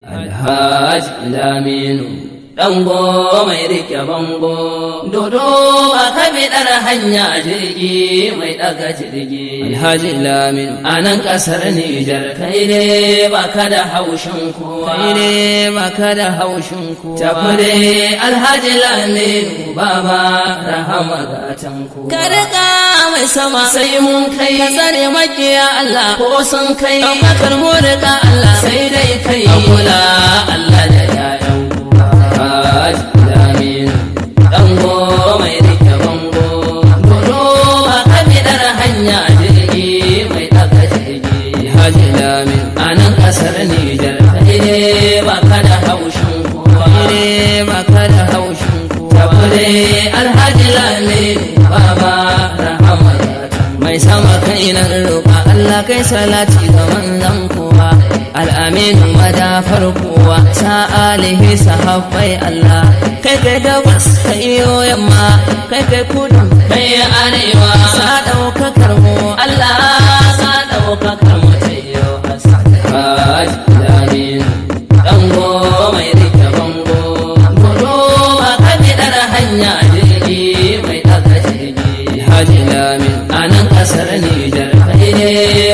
Alhaji Laminu Dango mai rike bango, dodo ba ka biɗar hanya jirgi mai ɗaga jirgi. Alhaji Laminu a nan ƙasar Nijar kai ne ba ka da haushin kowa. Kai ne ba ka da haushin kowa. Tafi ne Alhaji Laminu baba rahama gatan kowa. Ka riƙa mai sama sai mun kai. Ka tsare makiya Allah ko sun kai. Ɗaukakar mu riƙa Allah sai dai kai. A kula Allah da yayan Alhaji Laminu Dango mai rike bango, dodo ba ka biɗar hanya jirgi mai ɗaga jirgi. Alhaji Laminu a nan ƙasar Nijar kai ne ba ka da haushin kowa. Kai ne ba ka da haushin kowa. Tafi ne Alhaji Laminu baba rahama mai sama kai na roƙa Allah kai salati ga manzon kowa. Al'aminu madafar kowa sa'alihi sahabbai Allah kai kai gabas kai yamma kai kai kudu kai arewa sa ɗaukakar mu Allah sa ɗaukakar mu tayo Alhaji Laminu Dango mai rike bango, dodo ba ka biɗar hanya jirgi mai ɗaga jirgi. Alhaji Laminu a nan ƙasar Nijar kai ne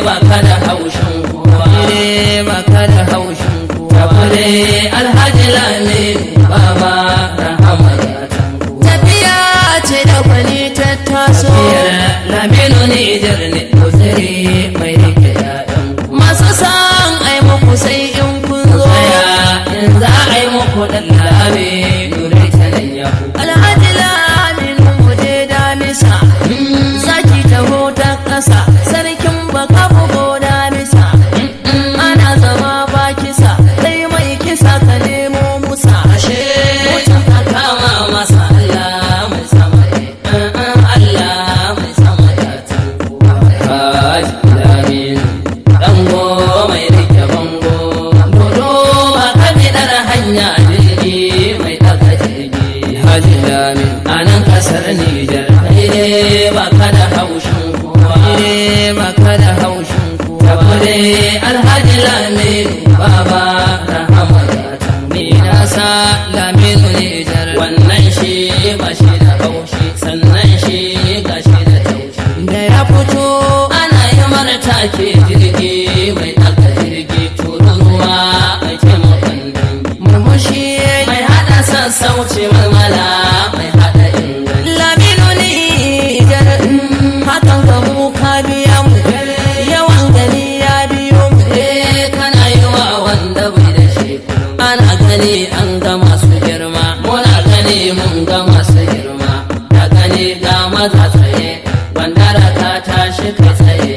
ba ka da haushin kowa. Kai ne ba ka da haushin kowa. Tafi ne Alhaji Laminu baba rahama gatan kowa. Tafiya ce da kwani ta taso. Laminu Nijar ne uzuri mai rike ƴaƴan masu san ai muku sai in kun zo. In za a yi muku ɗan Laminu dai ta nan ya ku. Alhaji Laminu mu je damisa. Zaki taho ta ƙasa sarkin baka bugo damisa. Ana zama ba kisa dai mai kisa ka nemo musa. Ashe mutum ka kama masa Allah mai sama Allah mai sama da tanko. Alhaji Laminu Dango mai rike bango, dodo ba ka biɗar hanya jirgi mai ɗaga jirgi. Alhaji Laminu a nan ƙasar Nijar kai ne ba ka da haushin kowa. Kai ne ba ka da haushin kowa. Tafi ne Alhaji Laminu baba rahama gatan ni na sa Laminu Nijar wannan shi ba shi da haushi sannan shi ga shi da taushi. Da ya fito ana yi marta ke jirgi mai ɗaga jirgi tururuwa mai taimakon dangi. Murmushi mai haɗa sassauci malmala mai haɗa inganci. Laminu Nijar hakan ga mu ka biya mu yawan gani ya biyo mu. Kana yi wa wanda bai da shekaru. Ana gani an ga masu girma, muna gani mun ga masu girma. Da gani ga maza tsaye, wanda da ka tashi kai tsaye.